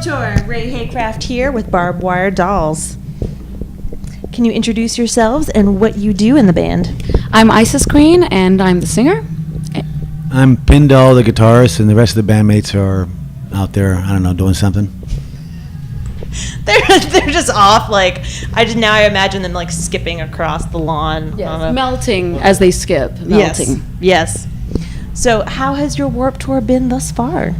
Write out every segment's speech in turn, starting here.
Tour. Ray Haycraft here with Barb Wire Dolls. Can you introduce yourselves and what you do in the band? I'm Isis Queen, and I'm the singer. I'm Pindall, the guitarist, and the rest of the bandmates are out there, I don't know, doing something. They're just off, like, I imagine them, like, skipping across the lawn. Yes, melting as they skip. Melting. Yes. So how has your Warped Tour been thus far?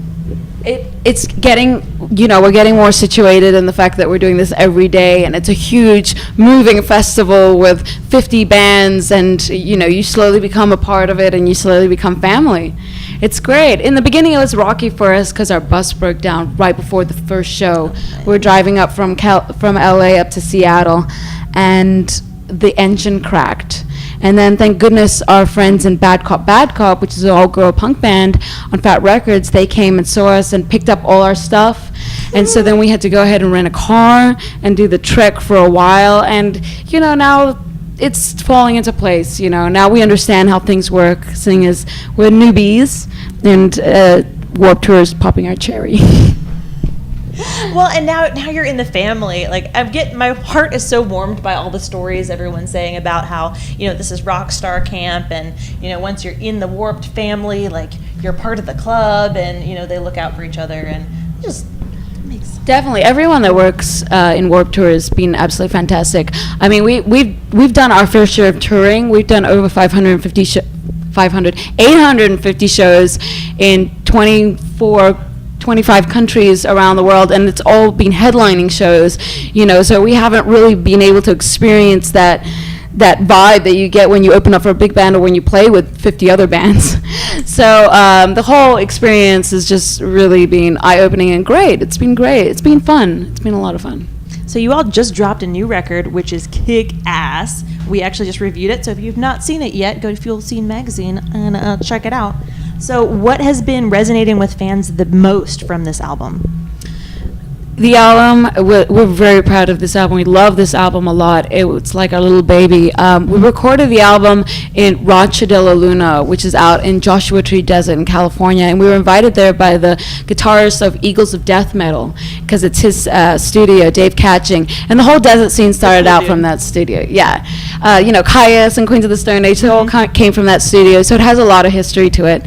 It's getting, we're getting more situated in the fact that we're doing this every day, and it's a huge moving festival with 50 bands, and, you slowly become a part of it, and you slowly become family. It's great. In the beginning, it was rocky for us because our bus broke down right before the first show. We were driving up from LA up to Seattle, and the engine cracked. And then, thank goodness, our friends in Bad Cop, which is an all-girl punk band on Fat Records, they came and saw us and picked up all our stuff. And so then we had to go ahead and rent a car and do the trek for a while. And, now it's falling into place. Now we understand how things work, seeing as we're newbies, and Warped Tour is popping our cherry. Well, and now you're in the family. Like, my heart is so warmed by all the stories everyone's saying about how, this is rock star camp, and, once you're in the Warped family, like, you're part of the club, and, they look out for each other, and just makes sense. Definitely, everyone that works in Warped Tour has been absolutely fantastic. I mean, we've done our fair share of touring. We've done over 850 shows in 25 countries around the world, and it's all been headlining shows, so we haven't really been able to experience that vibe that you get when you open up for a big band or when you play with 50 other bands. So the whole experience has just really been eye-opening and great. It's been great. It's been fun. It's been a lot of fun. So you all just dropped a new record, which is kick-ass. We actually just reviewed it, so if you've not seen it yet, go to Fuel Scene Magazine and check it out. So what has been resonating with fans the most from this album? The album, we're very proud of this album. We love this album a lot. It's like our little baby. We recorded the album in Rancho de la Luna, which is out in Joshua Tree Desert in California, and we were invited there by the guitarist of Eagles of Death Metal, because it's his studio, Dave Catching, and the whole desert scene started out from that studio. Yeah, Caius and Queens of the Stone Age, they all came from that studio, so it has a lot of history to it.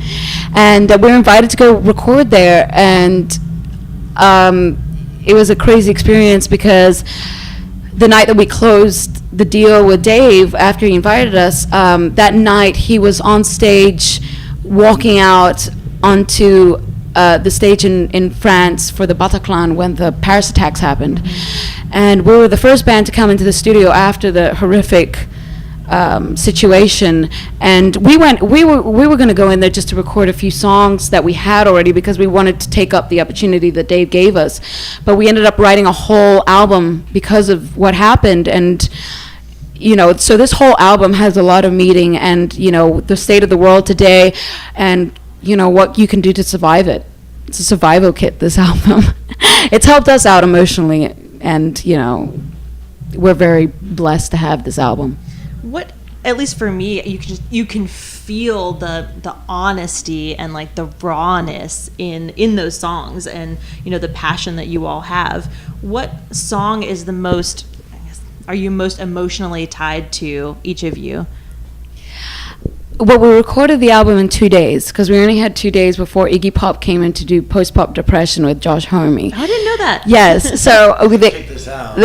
And we were invited to go record there, and it was a crazy experience because the night that we closed the deal with Dave, after he invited us, that night he was on stage walking out onto the stage in France for the Bataclan when the Paris attacks happened. And we were the first band to come into the studio after the horrific situation, and we were going to go in there just to record a few songs that we had already because we wanted to take up the opportunity that Dave gave us, but we ended up writing a whole album because of what happened. And so this whole album has a lot of meaning, and the state of the world today, and what you can do to survive it. It's a survival kit, this album. It's helped us out emotionally, and we're very blessed to have this album. What, at least for me, you can feel the honesty and like the rawness in those songs, and the passion that you all have. What song is are you most emotionally tied to, each of you? Well, we recorded the album in 2 days because we only had 2 days before Iggy Pop came in to do Post-Pop Depression with Josh Homme. I didn't know that. Yes, so Check this out.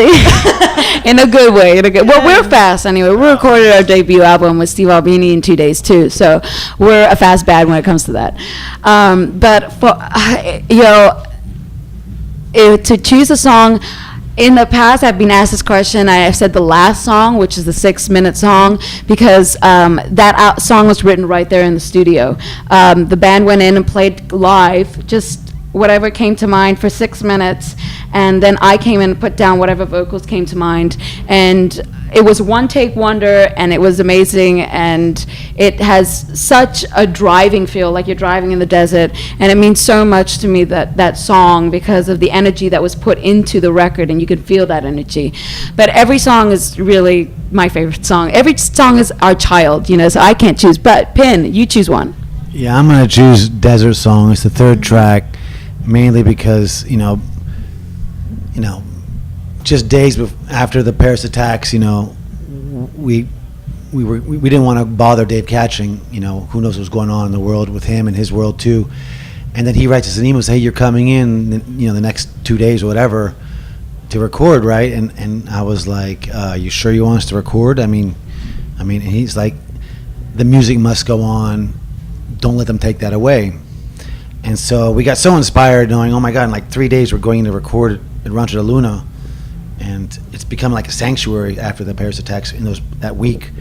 In a good way. Well, we're fast anyway. We recorded our debut album with Steve Albini in 2 days too, so we're a fast band when it comes to that. But for to choose a song. In the past, I've been asked this question. I have said the last song, which is the 6-minute song, because that song was written right there in the studio. The band went in and played live, just whatever came to mind for 6 minutes, and then I came in and put down whatever vocals came to mind, and it was one take wonder, and it was amazing, and it has such a driving feel, like you're driving in the desert, and it means so much to me, that song, because of the energy that was put into the record, and you can feel that energy. But every song is really my favorite song. Every song is our child, so I can't choose, but Pin, you choose one. Yeah, I'm going to choose Desert Song. It's the third track, mainly because, you know, just days after the Paris attacks, you know, we didn't want to bother Dave Catching. You know, who knows what's going on in the world with him and his world too. And then he writes us an email, say, "Hey, you're coming in, you know, the next 2 days or whatever, to record, right?" And I was like, "You sure you want us to record? I mean," and he's like, "The music must go on. Don't let them take that away." And so we got so inspired, knowing, oh my God, in like 3 days we're going to record at Rancho de Luna, and it's become like a sanctuary after the Paris attacks in that week.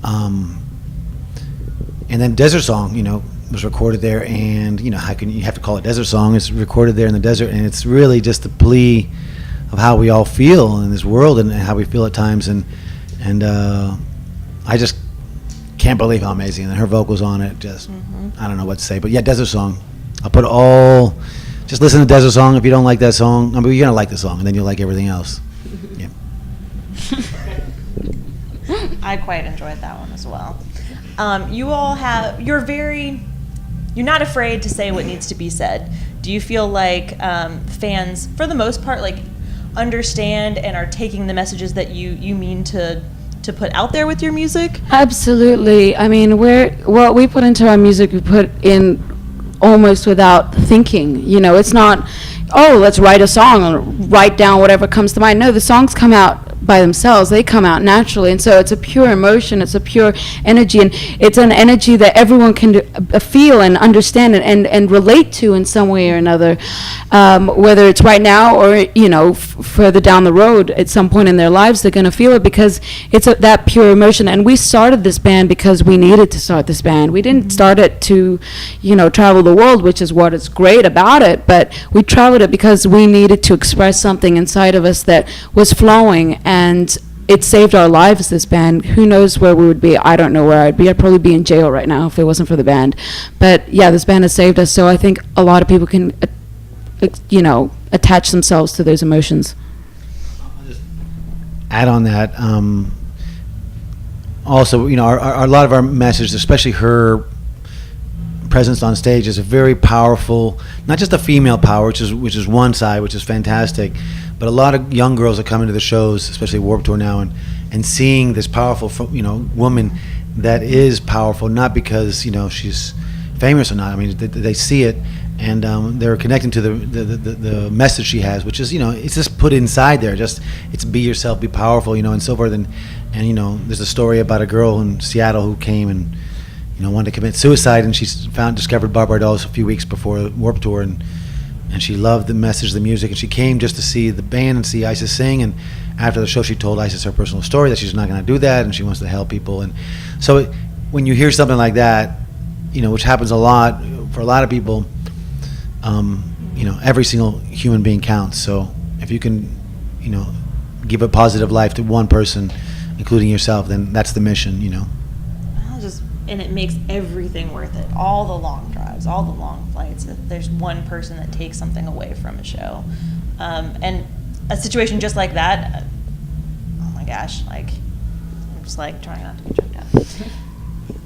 And then Desert Song, you know, was recorded there, and you know, how can you have to call it Desert Song? It's recorded there in the desert, and it's really just a plea of how we all feel in this world and how we feel at times, and I just can't believe how amazing, and her vocals on it, just I don't know what to say, but yeah, Desert Song. I'll put just listen to Desert Song. If you don't like that song, I mean, you're gonna like the song, and then you'll like everything else. Yeah. I quite enjoyed that one as well. You're not afraid to say what needs to be said. Do you feel like fans, for the most part, like understand and are taking the messages that you mean to put out there with your music? Absolutely. I mean, what we put into our music, we put in almost without thinking. You know, it's not, oh, let's write a song and write down whatever comes to mind. No, the songs come out by themselves. They come out naturally, and so it's a pure emotion, it's a pure energy, and it's an energy that everyone can feel and understand and relate to in some way or another, whether it's right now or, you know, further down the road at some point in their lives. They're going to feel it because it's that pure emotion. And we started this band because we needed to start this band. We didn't start it to, you know, travel the world, which is what is great about it, but we traveled it because we needed to express something inside of us that was flowing. And it saved our lives, this band. Who knows where we would be? I don't know where I'd be. I'd probably be in jail right now if it wasn't for the band. But yeah, this band has saved us, so I think a lot of people can, you know, attach themselves to those emotions. Add on that, also, you know, a lot of our messages, especially her presence on stage, is a very powerful, not just a female power, which is one side, which is fantastic, but a lot of young girls that come into the shows, especially Warped Tour now, and seeing this powerful, you know, woman that is powerful, not because, you know, she's famous or not. I mean, they see it, and they're connecting to the message she has, which is, you know, it's just put inside there. Just, it's be yourself, be powerful, you know, and so forth. And you know, there's a story about a girl in Seattle who came and, you know, wanted to commit suicide, and she discovered Barb a few weeks before Warped Tour, and she loved the message, the music, and she came just to see the band and see Isis sing. And after the show, she told Isis her personal story that she's not going to do that, and she wants to help people. And so when you hear something like that, you know, which happens a lot for a lot of people, you know, every single human being counts. So if you can, you know, give a positive life to one person, including yourself, then that's the mission, you know. And it makes everything worth it. All the long drives, all the long flights. If there's one person that takes something away from a show, and a situation just like that, oh my gosh, like, I'm just like trying not to be choked up.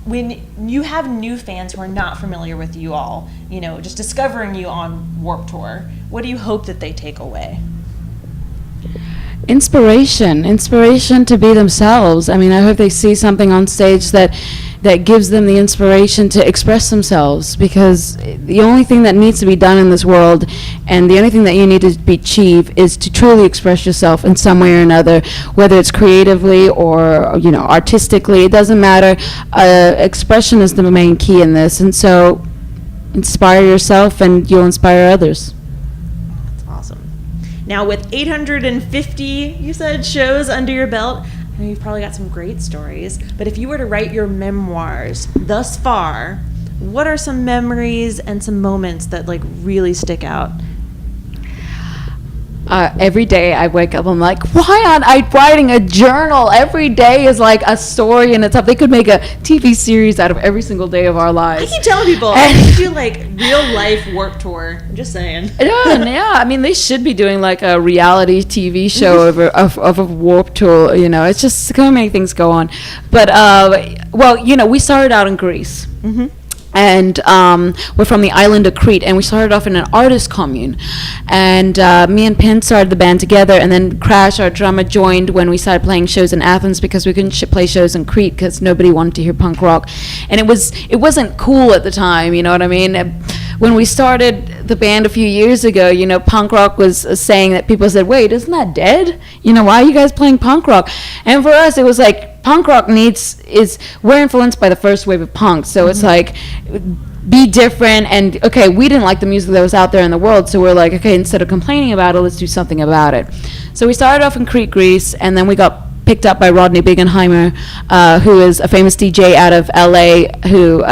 When you have new fans who are not familiar with you all, you know, just discovering you on Warped Tour, what do you hope that they take away? Inspiration to be themselves. I mean, I hope they see something on stage that gives them the inspiration to express themselves, because the only thing that needs to be done in this world, and the only thing that you need to achieve, is to truly express yourself in some way or another, whether it's creatively or, you know, artistically. It doesn't matter. Expression is the main key in this, and so inspire yourself and you'll inspire others. Now, with 850, you said, shows under your belt, I know you've probably got some great stories, but if you were to write your memoirs thus far, what are some memories and some moments that, like, really stick out? Every day I wake up, I'm like, why aren't I writing a journal? Every day is like a story in itself. They could make a TV series out of every single day of our lives. I keep telling people, I need to do like real life Warped Tour. I'm just saying. Yeah. I mean, they should be doing like a reality TV show of a Warped Tour. You know, it's just gonna make things go on. But well, you know, we started out in Greece. Mm-hmm. And we're from the island of Crete, and we started off in an artist commune. And me and Pin started the band together, and then Crash, our drummer, joined when we started playing shows in Athens, because we couldn't play shows in Crete because nobody wanted to hear punk rock. And it wasn't cool at the time, you know what I mean? When we started the band a few years ago, you know, punk rock was a saying that people said, wait, isn't that dead? You know, why are you guys playing punk rock? And for us, it was like, punk rock we're influenced by the first wave of punk, so it's like, be different. And okay, we didn't like the music that was out there in the world, so we're like, okay, instead of complaining about it, let's do something about it. So we started off in Crete, Greece, and then we got picked up by Rodney Bingenheimer, who is a famous DJ out of LA, who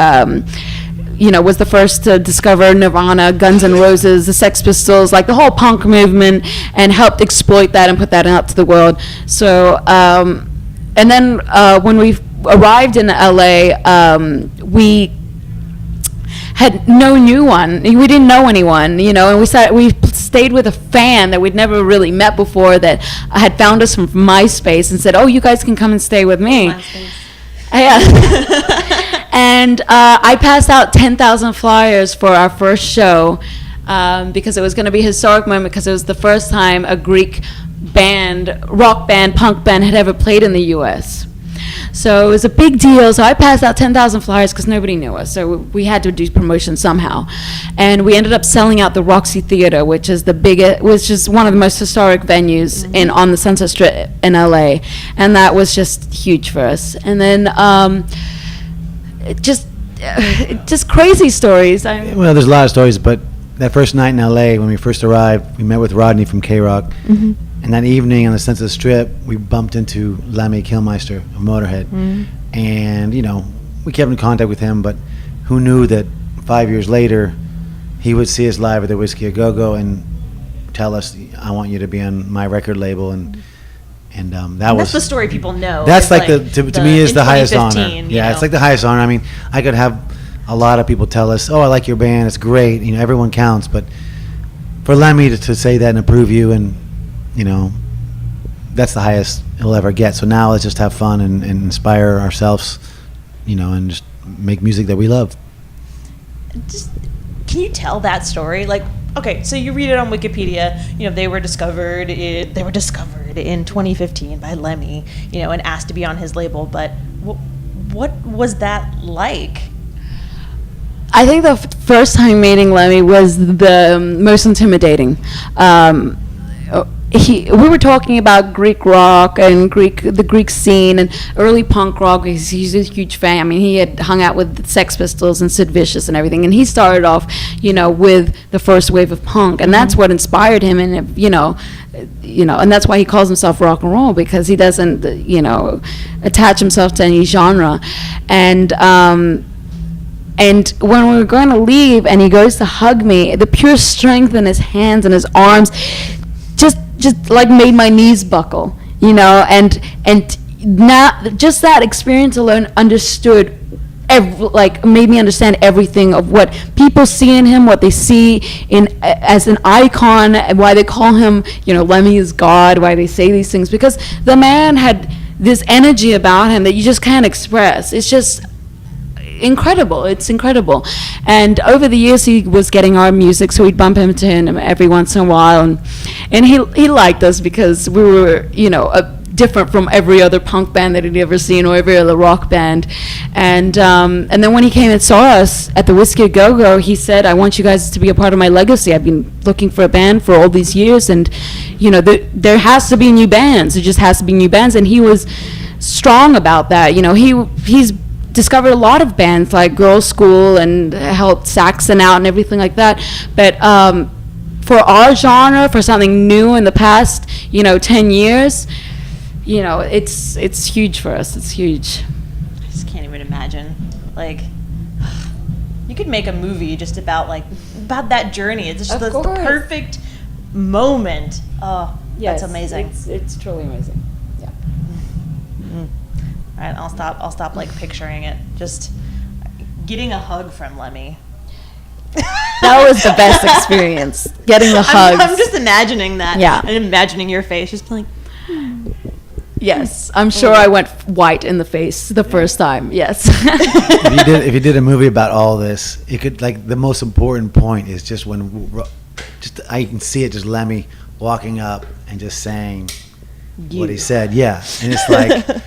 you know, was the first to discover Nirvana, Guns N' Roses, the Sex Pistols, like the whole punk movement, and helped exploit that and put that out to the world. So and then when we arrived in LA, we had no new one. We didn't know anyone, you know, and we stayed with a fan that we'd never really met before, that had found us from MySpace and said, oh, you guys can come and stay with me. Yeah. And I passed out 10,000 flyers for our first show, because it was going to be a historic moment, because it was the first time a Greek band, rock band, punk band had ever played in the U.S. So it was a big deal. So I passed out 10,000 flyers because nobody knew us. So we had to do promotion somehow. And we ended up selling out the Roxy Theater, which is one of the most historic venues on the Sunset Strip in LA. And that was just huge for us. And then just crazy stories. Well, there's a lot of stories, but that first night in LA, when we first arrived, we met with Rodney from K-Rock. Mm-hmm. And that evening on the Sunset Strip, we bumped into Lemmy Kilmister of Motorhead. Mm-hmm. And, you know, we kept in contact with him, but who knew that 5 years later, he would see us live at the Whiskey A Go-Go and tell us, I want you to be on my record label. And that's the story people know. That's like to me is the highest honor. Yeah, it's like the highest honor. I mean, I could have a lot of people tell us, oh, I like your band, it's great, you know, everyone counts. But for Lemmy to say that and approve you, and, you know, that's the highest he'll ever get. So now let's just have fun and inspire ourselves, you know, and just make music that we love. Can you tell that story? Like, okay, so you read it on Wikipedia, you know, they were discovered in 2015 by Lemmy, you know, and asked to be on his label, but what was that like? I think the first time meeting Lemmy was the most intimidating. We were talking about Greek rock and the Greek scene and early punk rock. He's a huge fan. I mean, he had hung out with the Sex Pistols and Sid Vicious and everything, and he started off, you know, with the first wave of punk, and that's what inspired him. And you know, and that's why he calls himself rock and roll, because he doesn't, you know, attach himself to any genre. And when we were going to leave, and he goes to hug me, the pure strength in his hands and his arms just like made my knees buckle, you know, and now just that experience alone made me understand everything of what people see in him, what they see as an icon, and why they call him, you know, Lemmy is God, why they say these things, because the man had this energy about him that you just can't express. It's just incredible. It's incredible. And over the years, he was getting our music, so we'd bump into him every once in a while, and he liked us because we were, you know, different from every other punk band that he'd ever seen, or every other rock band. And then when he came and saw us at the Whiskey A Go-Go, he said, I want you guys to be a part of my legacy. I've been looking for a band for all these years, and, you know, there has to be new bands. There just has to be new bands. And he was strong about that. You know, he's discovered a lot of bands like Girls' School and helped Saxon out and everything like that. But for our genre, for something new in the past, you know, 10 years, you know, it's huge for us. It's huge. I just can't even imagine. Like, you could make a movie just about that journey. It's just the perfect moment. Oh, yes, that's amazing. It's truly amazing. Yeah. Mm-hmm. All right, I'll stop like picturing it. Just getting a hug from Lemmy. That was the best experience. Getting the hugs. I'm just imagining that. Yeah. And imagining your face, just like. Yes, I'm sure I went white in the face the first time. Yes. If you did a movie about all this, it could, like, the most important point is just when just I can see it, just Lemmy walking up and just saying what he said. Yeah, and it's like,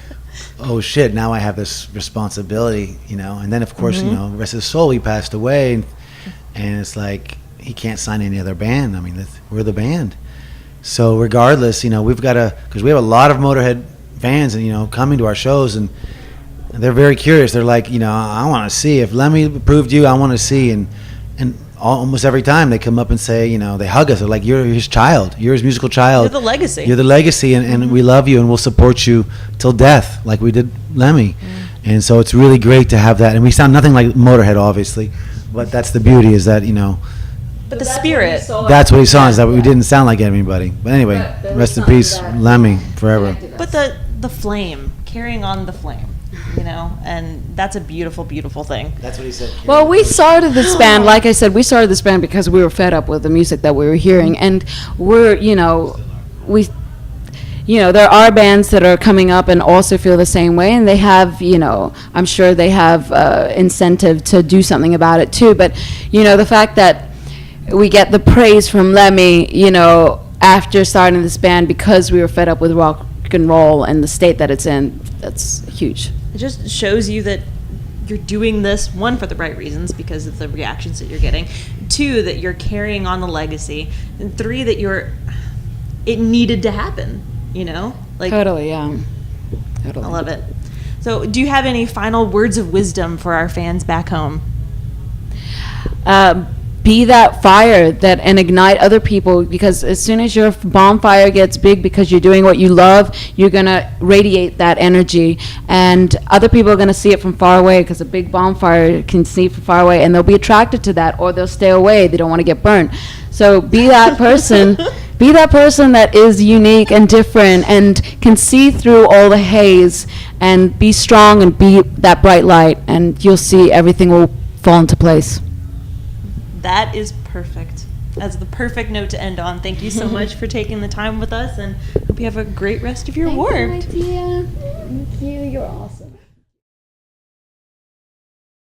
oh shit, now I have this responsibility, you know. And then of course, you know, the rest of his soul, he passed away, and it's like he can't sign any other band. I mean, we're the band. So regardless, you know, we've got to, because we have a lot of Motorhead fans, and you know, coming to our shows, and they're very curious. They're like, you know, I want to see if Lemmy approved you. I want to see, and almost every time they come up and say, you know, they hug us. They're like, you're his child. You're his musical child. You're the legacy. You're the legacy, and we love you, and we'll support you till death, like we did Lemmy. And so it's really great to have that. And we sound nothing like Motorhead, obviously, but that's the beauty, is that, you know, but the spirit. that's what he saw, is that we didn't sound like anybody. But anyway, rest in peace, Lemmy, forever. But the flame, carrying on the flame, you know, and that's a beautiful, beautiful thing. That's what he said. Well, we started this band, like I said, we started this band because we were fed up with the music that we were hearing, and we're, you know, there are bands that are coming up and also feel the same way, and they have, you know, I'm sure they have incentive to do something about it too. But, you know, the fact that we get the praise from Lemmy, you know, after starting this band because we were fed up with rock and roll and the state that it's in, that's huge. It just shows you that you're doing this, one, for the right reasons because of the reactions that you're getting, two, that you're carrying on the legacy, and three, that it needed to happen, you know? Like, Totally, yeah. Totally. I love it. So do you have any final words of wisdom for our fans back home? Be that fire and ignite other people, because as soon as your bonfire gets big because you're doing what you love, you're going to radiate that energy, and other people are going to see it from far away, because a big bonfire can see from far away, and they'll be attracted to that, or they'll stay away. They don't want to get burnt. So be that person. Be that person that is unique and different and can see through all the haze, and be strong and be that bright light, and you'll see everything will fall into place. That is perfect. That's the perfect note to end on. Thank you so much for taking the time with us, and hope you have a great rest of your warp. Thank you, my dear. Thank you. You're awesome.